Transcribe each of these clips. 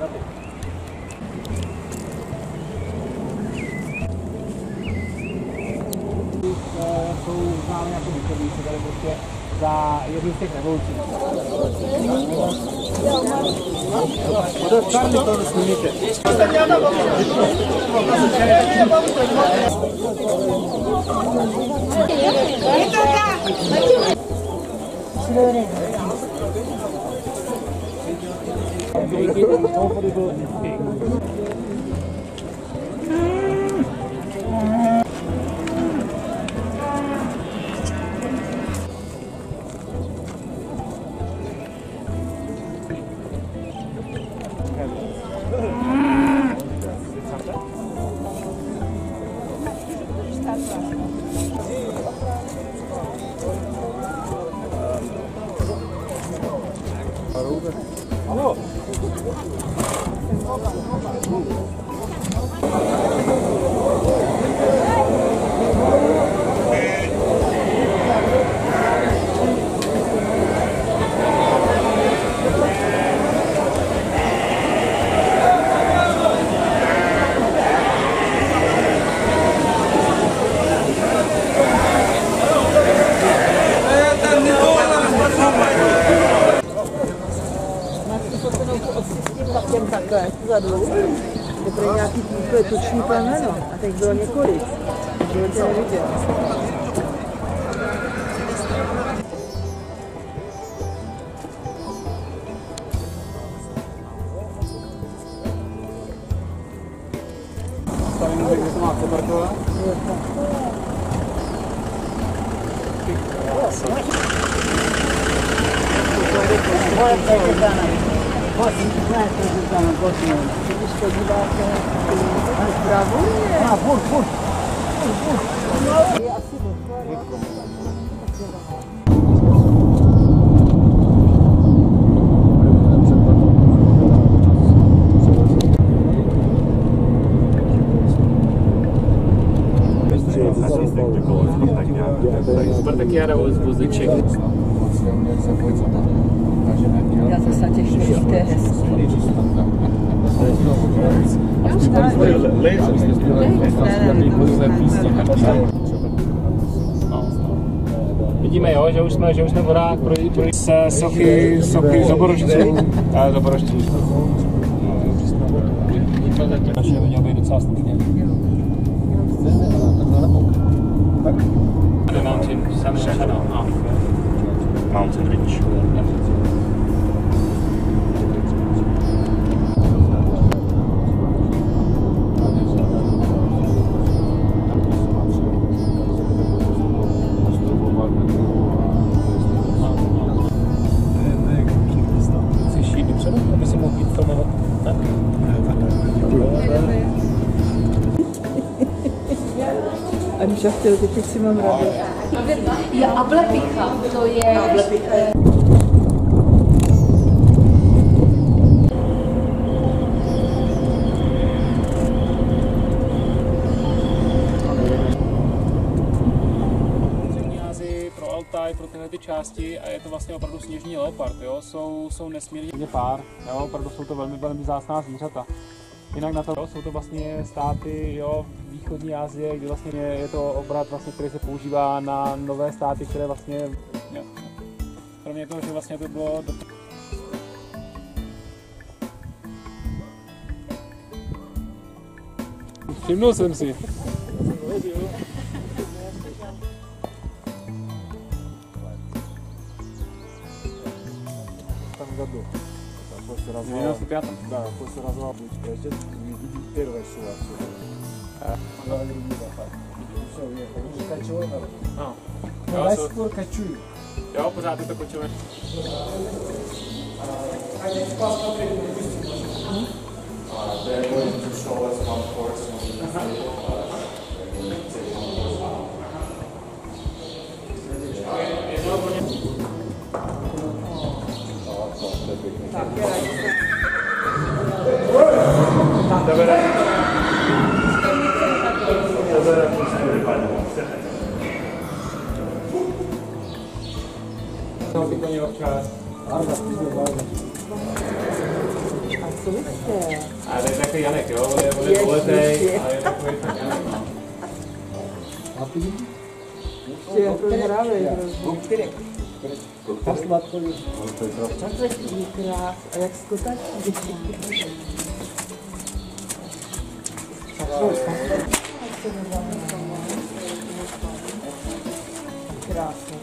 Jsou známy jako bytovníci, tady prostě za jednu z těch revolucí. To snímíte. Takhle, vzadu, je pro nějaký týpě tuční plemeno a teď bylo několik, v životě neviděl. Stavím, kde to má kobertovat? Když to díváte na zpravu, je asi Spartakiada was the chick. Já zase těším, to je hezký. Vidíme, jo, že už jsme v horách projít se sochy Zaborožců. Naše mělo být docela slušně. The mountain, Mountain Ridge. Chceš jít dopředu, aby si mohl jít filmovat? Ne? A když já chtěl, teď si mám radost. Je ablepicha, to je... Ablepicha je... Pro Altaj, pro tyhle ty části a je to vlastně opravdu sněžní leopard, jo? Jsou nesmírně pár, jo? Opravdu jsou to velmi vzácná zvířata. Jinak na to jsou to vlastně státy, jo, východní Asie, kde vlastně je to obrat, vlastně, který se používá na nové státy, které vlastně, jo. Kromě toho, že vlastně to bylo Všimnul jsem si. Там году. После развала. В 95-м? Да, после развала будет приезжать, видеть первое село отсюда. Говорили, не так. Все, уехали. Кочевой народ. Jo, До сих пор кочуют. Jo, pořád je to kočové. They're going to show us one course on the table. Ty koně občas. sovětské. A to je takový Janek, jo? On je dlouletej a je takový tak Janek, no. Ještě je prohrávej. Tak sladko je. Takhle je krás. A jak skotačí. Krásně.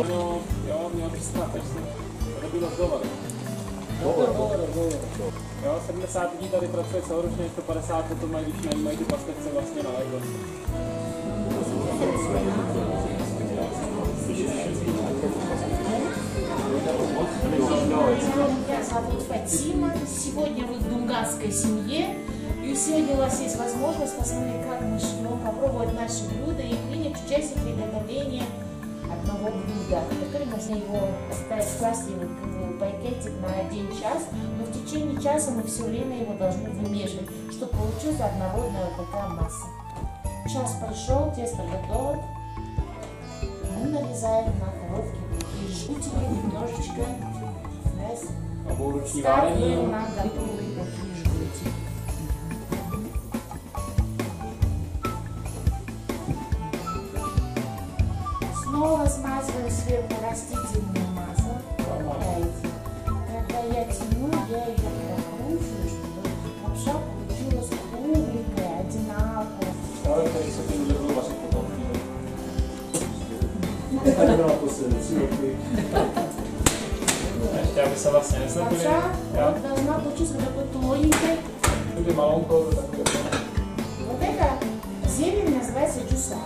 No, jo, měl bych snad, to by rozdovat. Jo, 70 lidí tady pracuje celoročně, 150 potom mají, když mají ty pastevce vlastně na léto. Меня зовут Фатима. Сегодня вы в дунгасской семье. И сегодня у вас есть возможность посмотреть, как мы живем, попробовать наши блюда и принять участие в приготовлении одного блюда. Теперь нужно его поставить в пластиковый пакетик на 1 час, но в течение часа мы все время его должны вымешивать, чтобы получилась однородная такая масса. Час прошел, тесто готово. Мы нарезаем на короткие такие жгутики, немножечко ставим на готовые такие жгутики. Снова смазываю сверху растительным маслом. Когда я тяну, я ее прокручиваю, чтобы лапша получилась кругленькая, одинаковая. Ještě aby se vlastně neslepili. Лапша должна получиться вот такой тоненькой. Kdyby malonkou, to takový. Вот эта зелень называется джусар.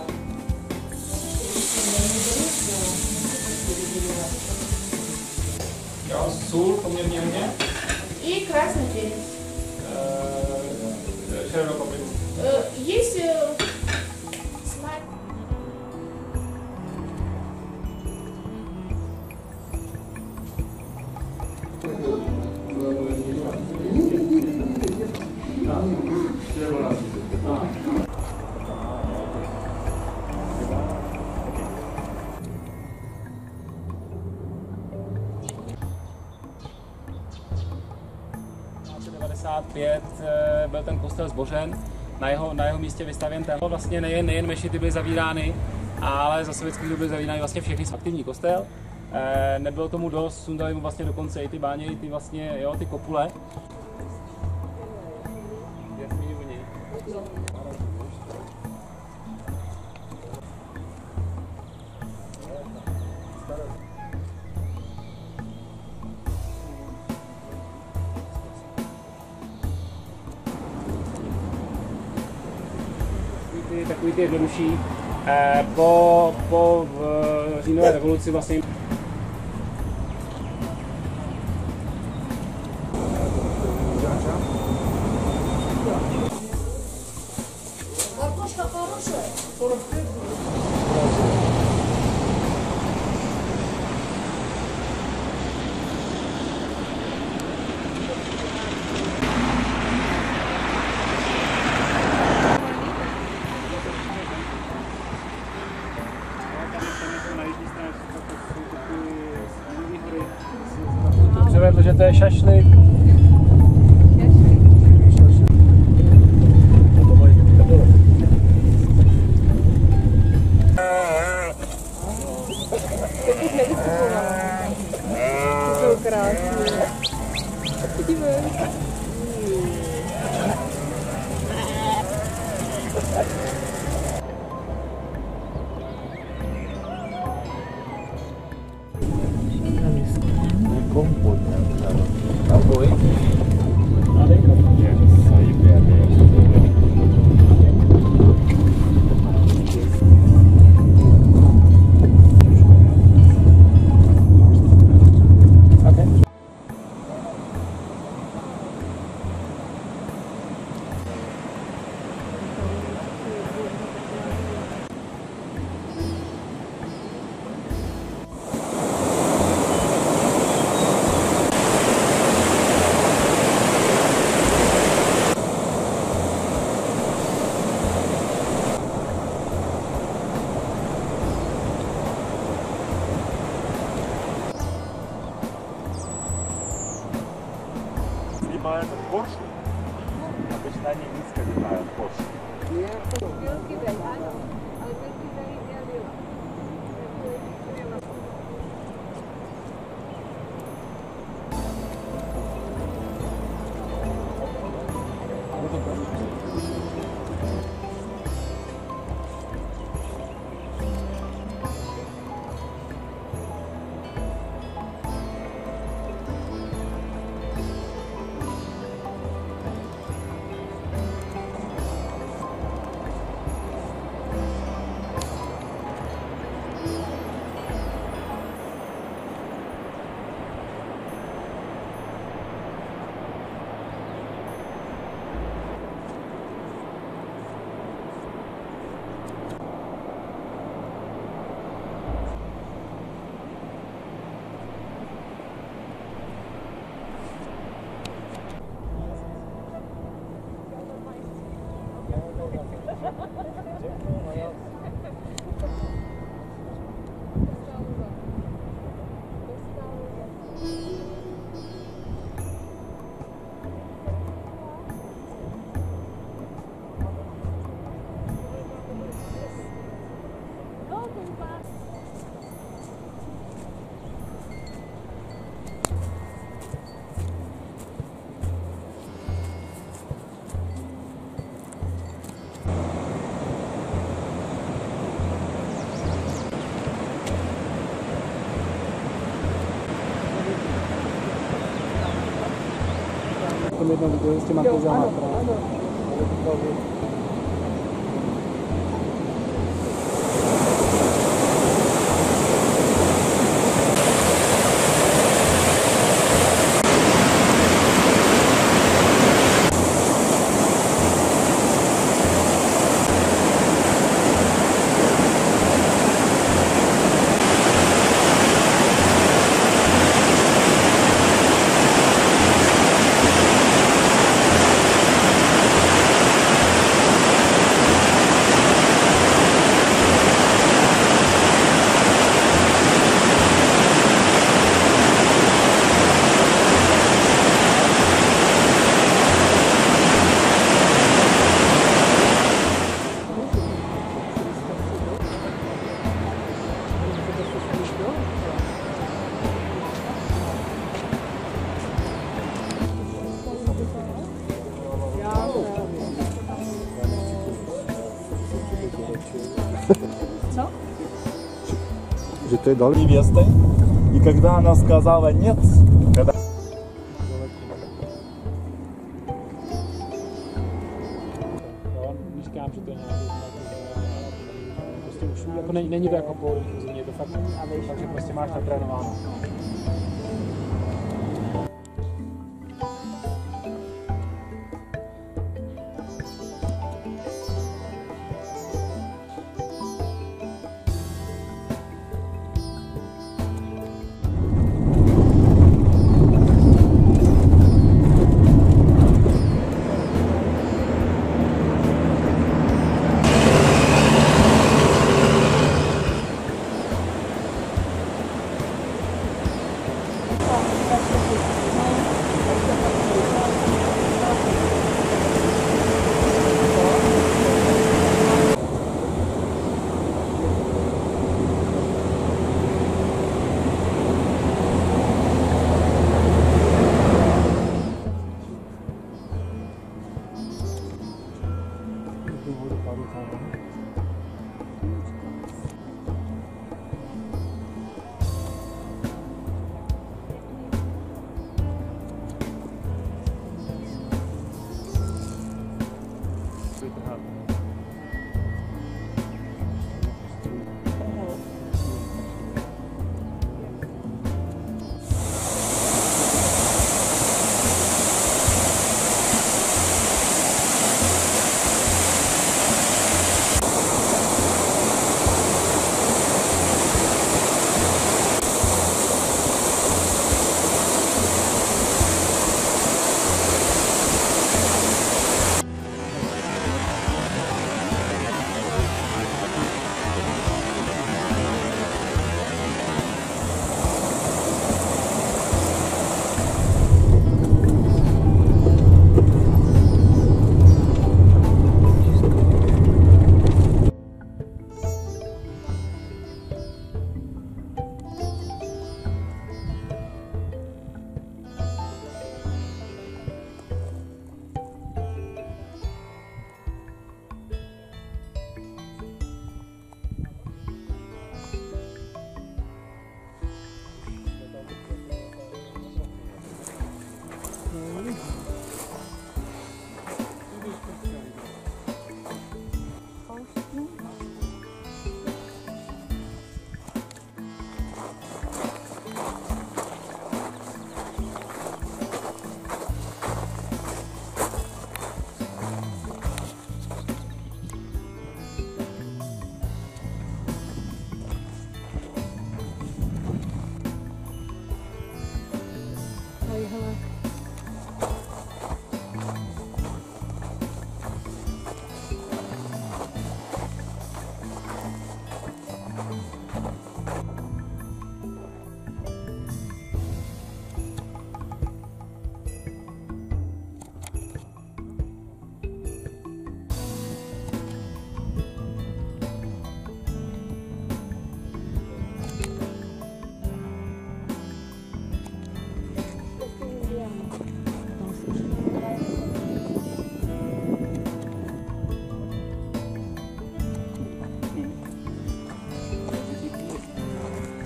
Jo, sůl poměrně hodně. И красный перец. Červenou papriku. Есть смак. Byl ten kostel zbořen, na jeho místě vystavěn ten. Vlastně nejen mešity byly zavírány, ale za sovětských dob byly zavírány vlastně všechny aktivní kostel. Nebylo tomu dost, sundali mu vlastně dokonce i ty báně, i ty vlastně, jo, ty kopule. Takový ty jednodušší. Po říjnové revoluci vlastně Картошка хорошая. 45. převedl, že to je šašlik. To jsou krásné. Vidíme. Kompot. Ahoj. этот Порш, обычно они низко летают, Порш. tom jednom videu s těma kozama. Co? Že to je další. Невестой. И когда она сказала нет, когда... Neříkám, že to je nějaký prostě už jako není to jako půl chůzení, je to fakt, takže prostě máš natrénováno.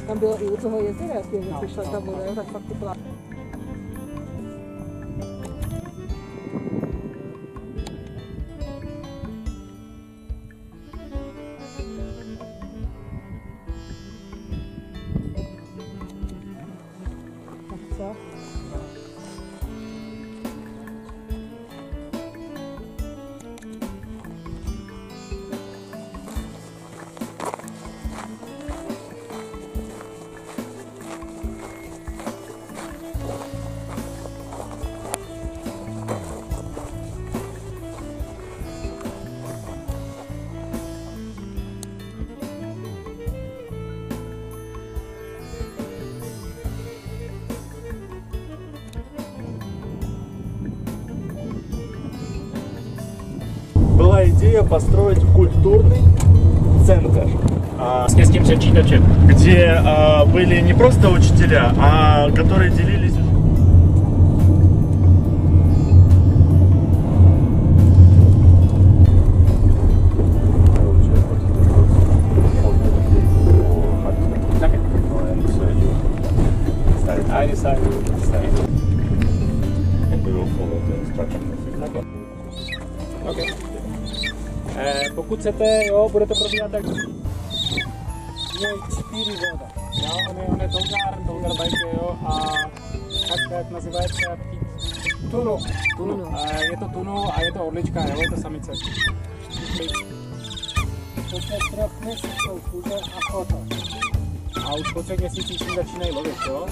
Tam bylo i u toho jezera, jak přišla ta voda, tak fakt to byla. Tak co? Была идея построить культурный центр, S tím přečítačem. где были не просто учителя, а которые делились. I decided. And we will follow the instructions. Okay. Pokud chcete, jo, bude to probíhat tak. Je 4 voda. Jo, on je Tolgar bajke, jo, a jak nazývajíte Tunu. Je to Tunu a je to orlička, jo, je to samice. После 3 месяцев уже охота. A už po 3 měsících si začínají lovit, jo.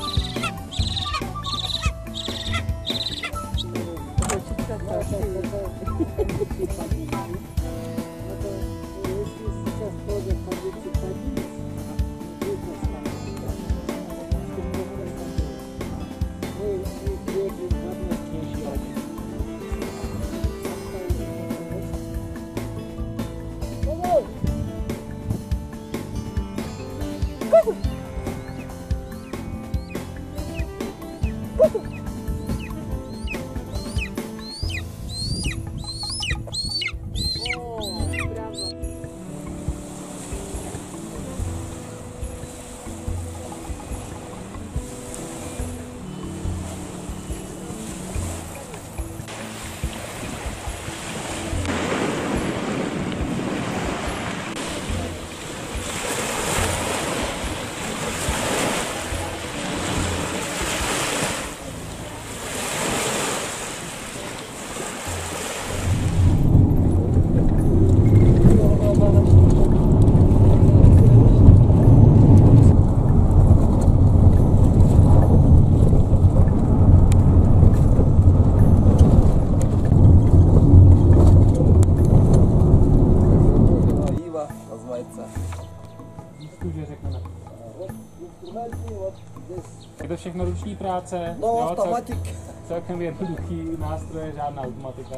Je to všechno ruční práce, No, jo, automatik. celkem jednoduchý nástroje, žádná automatika.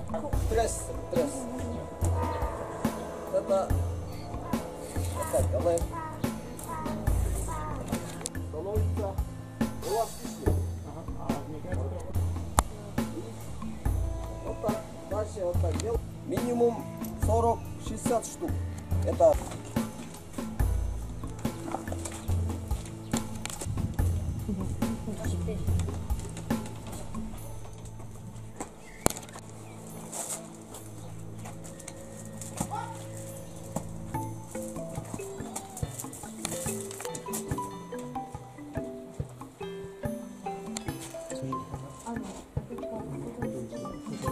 Трес. Это давай. Становится эластичнее. Вот так, дальше вот так делаем. Минимум 40-60 штук. Это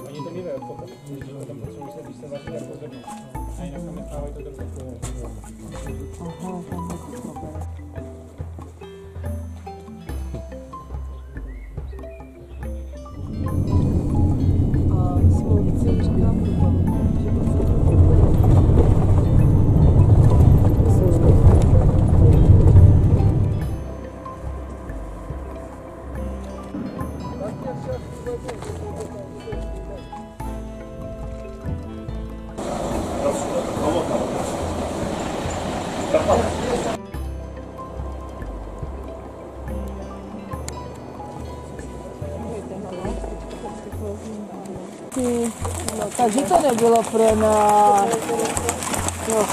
Oni to mývají od pokopu, když tam potřebují se, když se vaří, tak pozornou. A jinak tam nechávají to drze. Aha, tam je to super. A spolující už byla průpadu, že to se to takže to nebylo pro nás. Jo,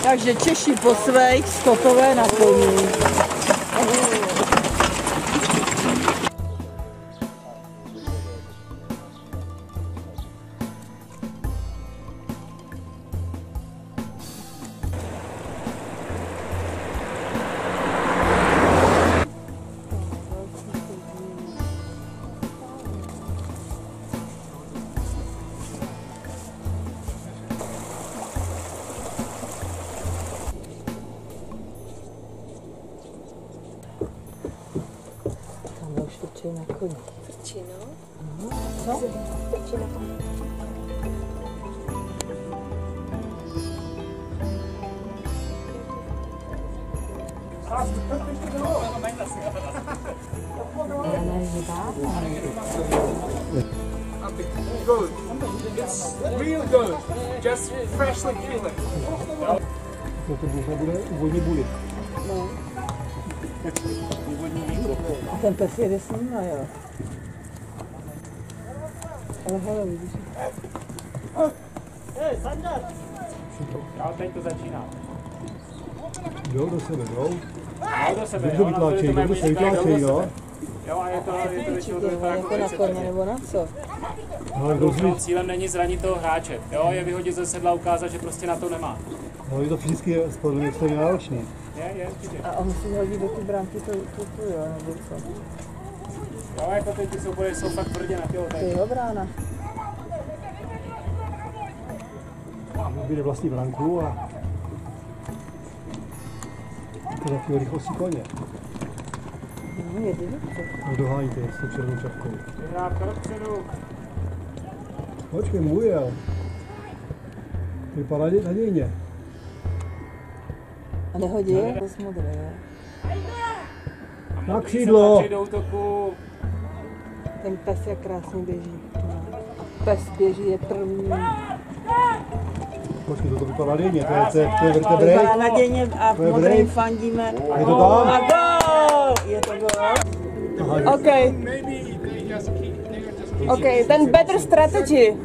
Takže Češi po svých, Skotové na koni. Trčí na koni. Trčí, no. Co? Trčí na koni. Good. It's really good. Just freshly killed. To bude úvodní bulit. No. A ten pes jede s ním, jo. Ale hele, vidíš. Jo, teď to začíná. Jdou do sebe, jdou. Do sebe, Dobře vytláčejí, dobře se vytláčejí, jo. Jo, a je to většinou to vypadá Jako na koně nebo na co? Ale kdo cílem není zranit toho hráče. Jo, je vyhodit ze sedla, ukázat, že prostě na to nemá. ale je to fyzicky spodně extrémně náročný. Je, určitě. A on si hodí do ty bránky tu jo, nebo co? Jo, jako teď ty souboje jsou fakt tvrdě na tělo. To je jeho brána. Vyjde vlastní branku a to za chvíli rychlosti koně. No, jede dobře. A doháníte s tou černou čapkou. Vyhrávka dopředu. Počkej, můj jel. Vypadá nadějně. A nehodí je? To je modré, jo. Na křídlo. Do útoku. Ten pes jak krásně běží. No. Pes běží, je první. Počkej, to vypadá nadějně, to je vertebrej. Vypadá nadějně a To je modrým break. fandíme. Je to tam? A gol! Je to gol. Okay. Okay, then better strategy.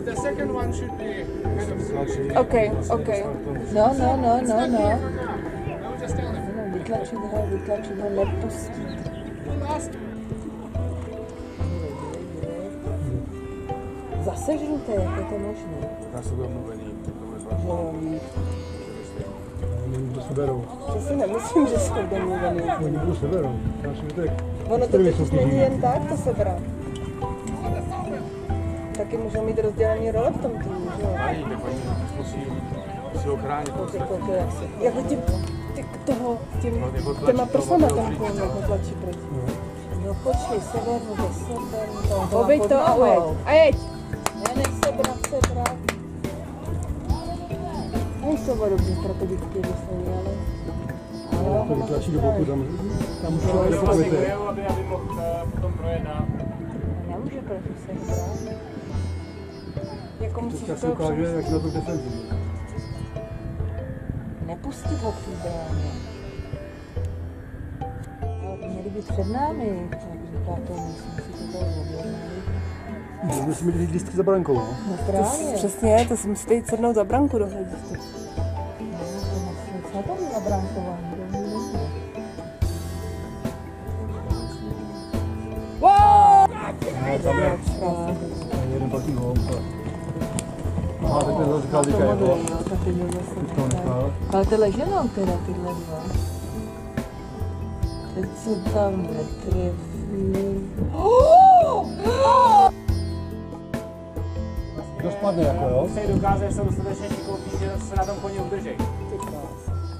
Okay, okay. No. Vytlačit ho, nepustí. Zase žluté, jak je to možné? Já jsem byl mluvený. Oni to seberou. To si nemyslím, že jsou domluvený. Oni to seberou. Ono to totiž není jen tak to sebrat. Taky můžou mít rozdělený role v tom týmu, že jo? Ani, tak oni musí si ho chránit. Jako těma prsama tam jako tlačí pryč. No počkej, seber, Obejď to a ujeď. A jeď. Ne, nech sebrat. Oni jsou dobře strategicky vyslení, ale... To vytlačí do boku, tam už to To nepokojte. je, aby mohl potom projet dál. Nemůže proti se hrát. Jako musíš Teďka se toho ukáže, jak na to defenzivní. nepustit ho k té bráně. Ale měli být před námi, jak říká to, myslím si, to bylo objednali. Musíme mít lístky za brankou, no. No právě. Přesně, to si musíte jít sednout za branku do hlediska. Co tam je nabránkování? Tam je jeden platný gól. Aha, tak ten zase říkal, říkají, jo. Teď to nechal. Ale tyhle ženou teda, tyhle dva. Teď si tam netrefí. To spadne jako, jo. Musí dokázat, že jsou dostatečně šikovní, že se na tom koni udržej.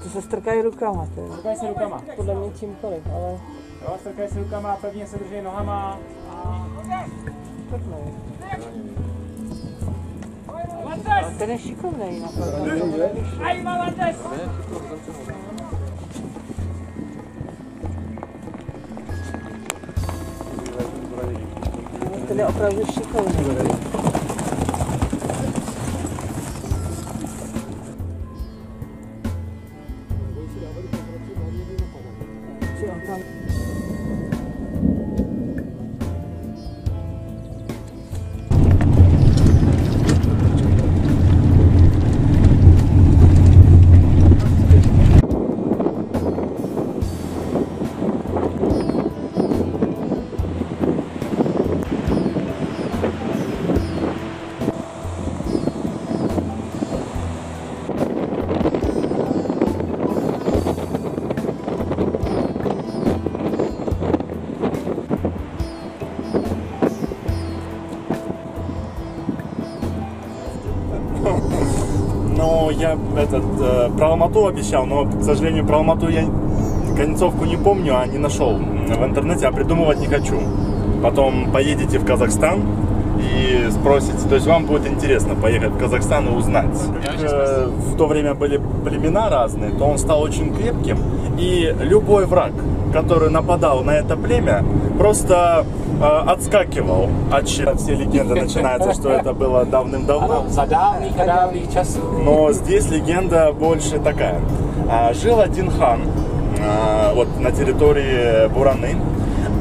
To se strkají rukama, teda. Strkají se rukama. Podle mě čímkoliv, ale Jo, strkají se rukama, pevně se drží nohama. prdnou. Ale ten je šikovnej na to. Ten je opravdu šikovný. Či on tam... я про Алмату обещал, но, к сожалению, про Алмату я концовку не помню, а не нашел в интернете, а придумывать не хочу. Потом поедете в Казахстан и спросите, то есть вам будет интересно поехать в Казахстан и узнать. В то время были племена разные, то он стал очень крепким, и любой враг, который нападал на это племя, просто отскакивал от щита. Все легенды начинаются, что это было давным-давно. Но здесь легенда больше такая. Жил один хан вот на территории Бураны.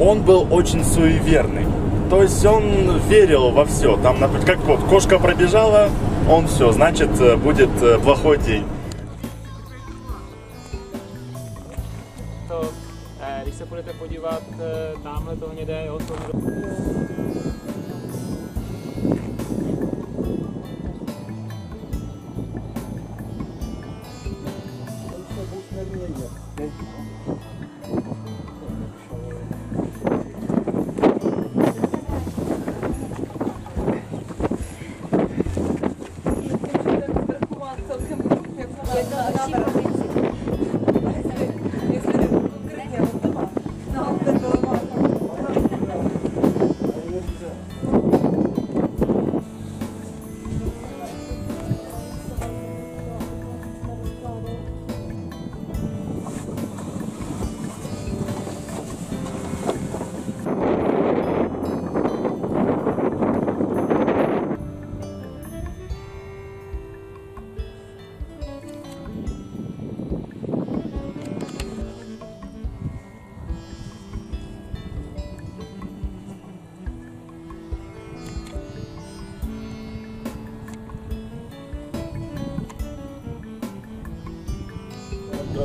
Он был очень суеверный. То есть он верил во все. Там, например, как вот кошка пробежала, он все, значит, будет плохой день. Když se budete podívat, tamhle to hnědé, jo,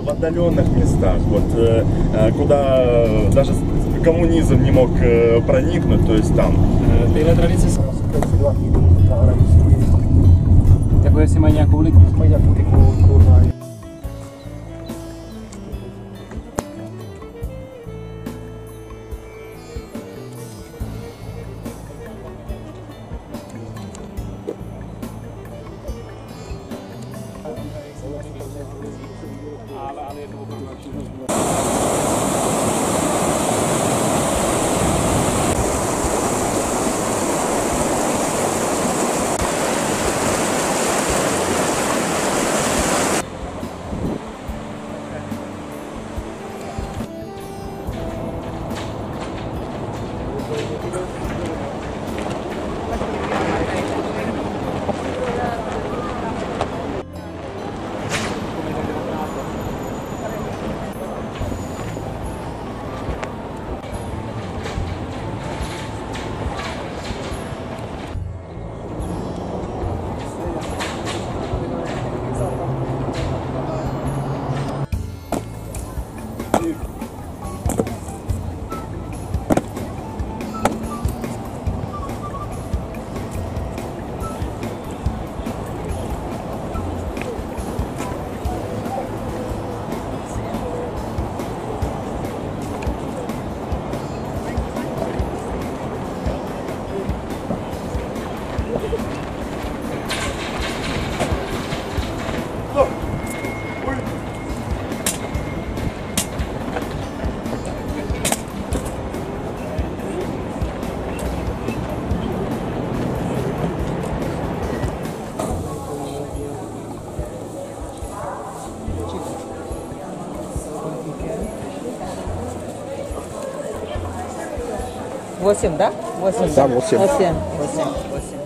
В отдаленных местах, вот куда даже коммунизм не мог проникнуть, то есть там. Tyhle tradice jsou, jako jestli mají nějakou ligu. Ale jednou Восемь, да? 8. Да, 8. 8.